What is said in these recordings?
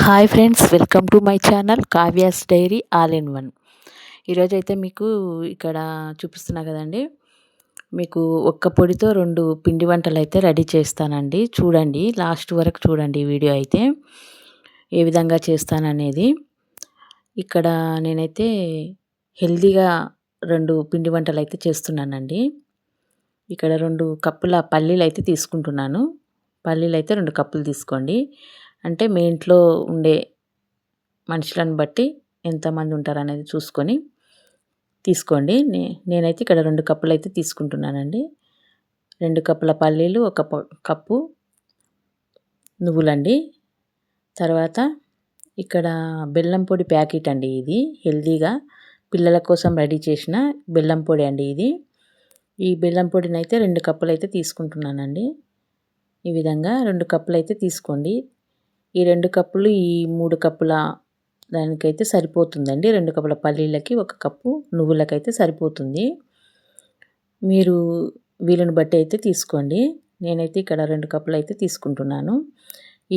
Hi friends, welcome to my channel Kavya's diary all in one. ఈరోజైతే మీకు ఇక్కడ చూపిస్తున్నా కదండి. మీకు ఒక్క పొడితో 2 పిండి వంటలు అయితే రెడీ చేస్తానండి. చూడండి, లాస్ట్ వరకు చూడండి ఈ వీడియో అయితే ఏ విధంగా చేస్తాననేది. ఇక్కడ నేనైతే హెల్తీగా 2 పిండి వంటలు అయితే చేస్తున్నానండి. ఇక్కడ 2 కప్పుల పల్లీలు అయితే తీసుకుంటున్నాను. పల్లీలు అయితే 2 కప్పులు తీసుకోండి. అంటే మీ ఇంట్లో ఉండే మనుషులను బట్టి ఎంతమంది ఉంటారనేది చూసుకొని తీసుకోండి. నేనైతే ఇక్కడ 2 కప్పులు అయితే తీసుకుంటున్నానండి. 2 కప్పుల పల్లీలు, 1 కప్పు నువ్వులండి. తర్వాత ఇక్కడ బెల్లం పొడి ప్యాకెట్ అండి. ఇది హెల్తీగా పిల్లల కోసం రెడీ చేసిన బెల్లం పొడి అండి ఇది. ఈ బెల్లం పొడిని అయితే 2 కప్పులు అయితే తీసుకుంటున్నానండి. ఈ విధంగా 2 కప్పులు అయితే తీసుకోండి. ఈ 2 కప్పులు ఈ 3 కప్పుల దానికైతే సరిపోతుందండి. 2 కప్పుల పల్లీలకి 1 కప్పు నువ్వులకైతే సరిపోతుంది. మీరు వీలుని బట్టి అయితే తీసుకోండి. నేనైతే ఇక్కడ 2 కప్పులు అయితే తీసుకుంటున్నాను.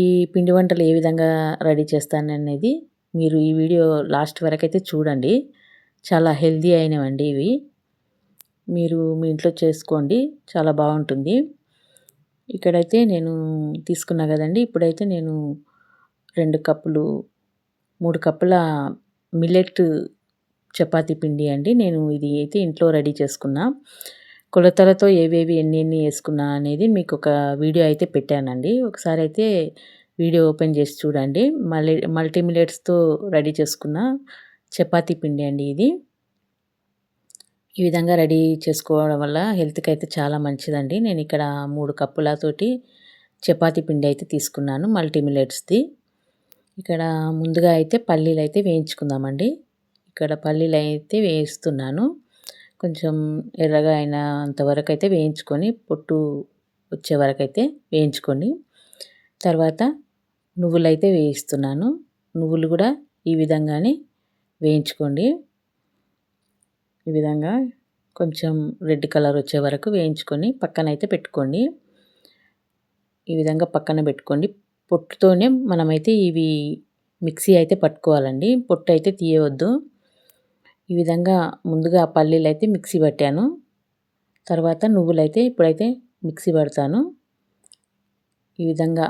ఈ పిండి వంటలు ఏ విధంగా రెడీ చేస్తాననేది మీరు ఈ వీడియో లాస్ట్ వరకు అయితే చూడండి. చాలా హెల్తీ అయినవండి ఇవి. మీరు మీ ఇంట్లో చేసుకోండి, చాలా బాగుంటుంది. ఇక్కడైతే నేను తీసుకున్నా కదండి. ఇప్పుడైతే నేను 2 కప్పులు 3 కప్పుల మిల్లెట్ చపాతీ పిండి అండి. నేను ఇది అయితే ఇంట్లో రెడీ చేసుకున్నా. కొలతలతో ఏవేవి ఎన్ని వేసుకున్నా అనేది మీకు ఒక వీడియో అయితే పెట్టానండి. ఒకసారి అయితే వీడియో ఓపెన్ చేసి చూడండి. మల్టీ మిల్లెట్స్తో రెడీ చేసుకున్న చపాతీ పిండి అండి ఇది. ఈ విధంగా రెడీ చేసుకోవడం వల్ల హెల్త్కి అయితే చాలా మంచిదండి. నేను ఇక్కడ 3 కప్పులతోటి చపాతీ పిండి అయితే తీసుకున్నాను మల్టీ మిల్లెట్స్ది. ఇక్కడ ముందుగా అయితే పల్లీలు అయితే వేయించుకుందామండి. ఇక్కడ పల్లీలు అయితే వేస్తున్నాను. కొంచెం ఎర్రగా అయినంత వరకు అయితే వేయించుకొని పొట్టు వచ్చే వరకు అయితే వేయించుకొని తర్వాత నువ్వులు అయితే వేయిస్తున్నాను. నువ్వులు కూడా ఈ విధంగానే వేయించుకోండి. ఈ విధంగా కొంచెం రెడ్ కలర్ వచ్చే వరకు వేయించుకొని పక్కన అయితే పెట్టుకోండి. ఈ విధంగా పక్కన పెట్టుకోండి. పొట్టుతోనే మనమైతే ఇవి మిక్సీ అయితే పట్టుకోవాలండి. పొట్టు అయితే తీయవద్దు. ఈ విధంగా ముందుగా పల్లీలు అయితే మిక్సీ పట్టాను. తర్వాత నువ్వులైతే ఇప్పుడైతే మిక్సీ పడతాను. ఈ విధంగా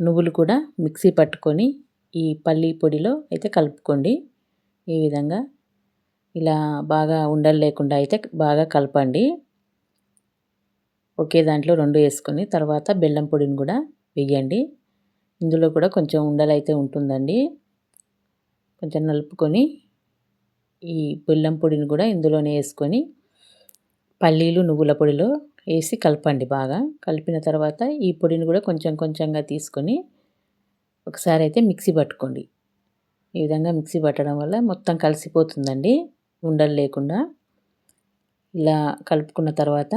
నువ్వులు కూడా మిక్సీ పట్టుకొని ఈ పల్లీ పొడిలో అయితే కలుపుకోండి. ఈ విధంగా ఇలా బాగా ఉండలు లేకుండా అయితే బాగా కలపండి. ఒకే దాంట్లో 2 వేసుకొని తర్వాత బెల్లం పొడిని కూడా వేయండి. ఇందులో కూడా కొంచెం ఉండలైతే ఉంటుందండి. కొంచెం నలుపుకొని ఈ బెల్లం పొడిని కూడా ఇందులోనే వేసుకొని పల్లీలు నువ్వుల పొడిలో వేసి కలపండి. బాగా కలిపిన తర్వాత ఈ పొడిని కూడా కొంచెం కొంచెంగా తీసుకొని ఒకసారి అయితే మిక్సీ పట్టుకోండి. ఈ విధంగా మిక్సీ పట్టడం వల్ల మొత్తం కలిసిపోతుందండి ఉండలు లేకుండా. ఇలా కలుపుకున్న తర్వాత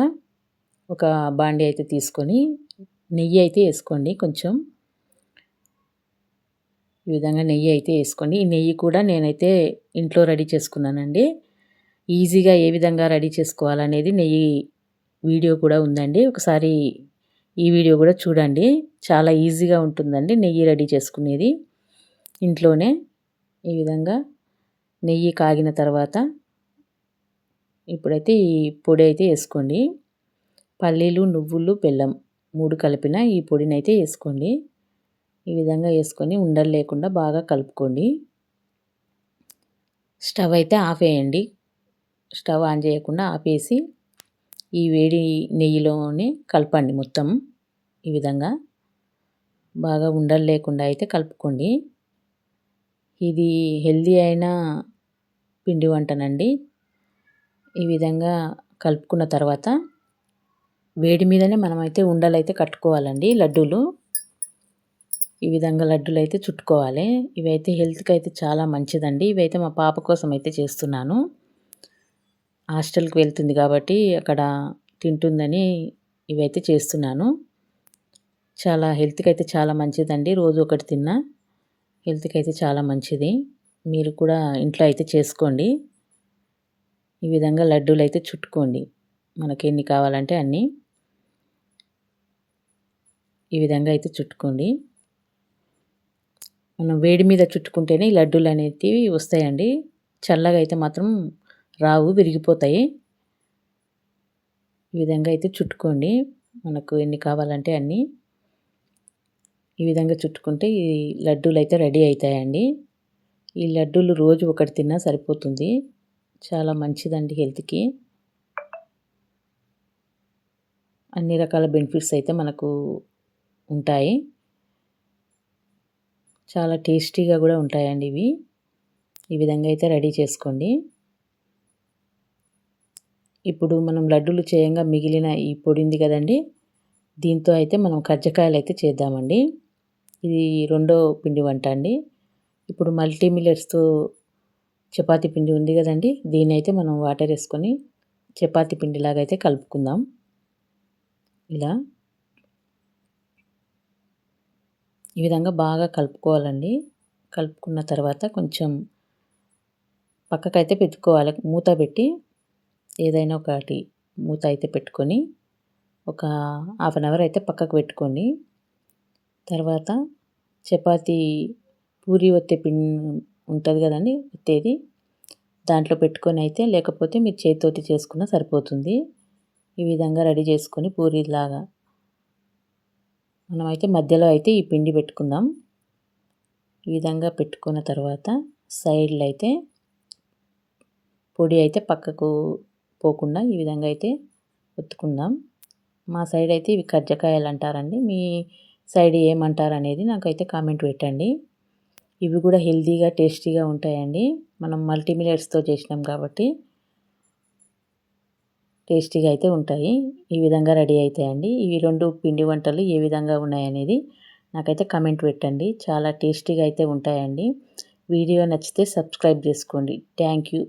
ఒక బాండీ అయితే తీసుకొని నెయ్యి అయితే వేసుకోండి. కొంచెం ఈ విధంగా నెయ్యి అయితే వేసుకోండి. ఈ నెయ్యి కూడా నేనైతే ఇంట్లో రెడీ చేసుకున్నానండి. ఈజీగా ఏ విధంగా రెడీ చేసుకోవాలనేది నెయ్యి వీడియో కూడా ఉందండి. ఒకసారి ఈ వీడియో కూడా చూడండి. చాలా ఈజీగా ఉంటుందండి నెయ్యి రెడీ చేసుకునేది ఇంట్లోనే. ఈ విధంగా నెయ్యి కాగిన తర్వాత ఇప్పుడైతే ఈ పొడి అయితే వేసుకోండి. పల్లీలు, నువ్వులు, బెల్లం 3 కలిపిన ఈ పొడిని అయితే వేసుకోండి. ఈ విధంగా వేసుకొని ఉండలు లేకుండా బాగా కలుపుకోండి. స్టవ్ అయితే ఆఫ్ వేయండి. స్టవ్ ఆన్ చేయకుండా ఆపేసి ఈ వేడి నెయ్యిలోనే కలపండి మొత్తం. ఈ విధంగా బాగా ఉండలు లేకుండా అయితే కలుపుకోండి. ఇది హెల్తీ అయిన పిండి వంటనండి. ఈ విధంగా కలుపుకున్న తర్వాత వేడి మీదనే మనమైతే ఉండలైతే కట్టుకోవాలండి. లడ్డూలు ఈ విధంగా లడ్డూలు అయితే చుట్టుకోవాలి. ఇవైతే హెల్త్కి అయితే చాలా మంచిదండి. ఇవైతే మా పాప కోసం అయితే చేస్తున్నాను. హాస్టల్కి వెళ్తుంది కాబట్టి అక్కడ తింటుందని ఇవైతే చేస్తున్నాను. చాలా హెల్త్కి అయితే చాలా మంచిదండి. రోజు ఒకటి తిన్నా హెల్త్కి అయితే చాలా మంచిది. మీరు కూడా ఇంట్లో అయితే చేసుకోండి. ఈ విధంగా లడ్డూలు అయితే చుట్టుకోండి. మనకి ఎన్ని కావాలంటే అన్నీ ఈ విధంగా అయితే చుట్టుకోండి. మనం వేడి మీద చుట్టుకుంటేనే ఈ లడ్డూలు అనేటివి వస్తాయండి. చల్లగా అయితే మాత్రం రావు, విరిగిపోతాయి. ఈ విధంగా అయితే చుట్టుకోండి. మనకు ఎన్ని కావాలంటే అన్ని. ఈ విధంగా చుట్టుకుంటే ఈ లడ్డూలు అయితే రెడీ అవుతాయండి. ఈ లడ్డూలు రోజు ఒకటి తిన్నా సరిపోతుంది. చాలా మంచిదండి హెల్త్‌కి. అన్ని రకాల బెనిఫిట్స్ అయితే మనకు ఉంటాయి. చాలా టేస్టీగా కూడా ఉంటాయండి ఇవి. ఈ విధంగా అయితే రెడీ చేసుకోండి. ఇప్పుడు మనం లడ్డూలు చేయంగా మిగిలిన ఈ పొడి ఉంది కదండీ! దీంతో అయితే మనం కజ్జికాయలు అయితే చేద్దామండి. ఇది రెండో పిండి వంట అండి. ఇప్పుడు మల్టీ మిల్లెట్స్‌తో చపాతీ పిండి ఉంది కదండీ! దీన్నైతే మనం వాటర్ ఏసుకొని చపాతీ పిండిలాగా అయితే కలుపుకుందాం. ఇలా ఈ విధంగా బాగా కలుపుకోవాలండి. కలుపుకున్న తర్వాత కొంచెం పక్కకైతే పెట్టుకోవాలి. మూత పెట్టి ఏదైనా ఒకటి మూత అయితే పెట్టుకొని ఒక హాఫ్ అన్ అవర్ అయితే పక్కకు పెట్టుకోండి. తర్వాత చపాతీ పూరి ఒత్తే ఉంటది కదండీ! ఒత్తేది. దాంట్లో పెట్టుకొని అయితే లేకపోతే మీరు చేత్తోటి చేసుకున్నా సరిపోతుంది. ఈ విధంగా రెడీ చేసుకొని పూరీలాగా మనమైతే మధ్యలో అయితే ఈ పిండి పెట్టుకుందాం. ఈ విధంగా పెట్టుకున్న తర్వాత సైడ్‌లో అయితే పొడి అయితే పక్కకు పోకుండా ఈ విధంగా అయితే ఒత్తుకుందాం. మా సైడ్ అయితే ఇవి కజ్జికాయలు అంటారండి. మీ సైడ్ ఏమంటారనేది నాకైతే కామెంట్ పెట్టండి. ఇవి కూడా హెల్తీగా, టేస్టీగా ఉంటాయండి. మనం మల్టీ మిల్లెట్స్‌తో చేసినాం కాబట్టి టేస్టీగా అయితే ఉంటాయి. ఈ విధంగా రెడీ అయితాయండి. ఇవి 2 పిండి వంటలు ఏ విధంగా ఉన్నాయనేది నాకైతే కామెంట్ పెట్టండి. చాలా టేస్టీగా అయితే ఉంటాయండి. వీడియో నచ్చితే సబ్స్క్రైబ్ చేసుకోండి. Thank you.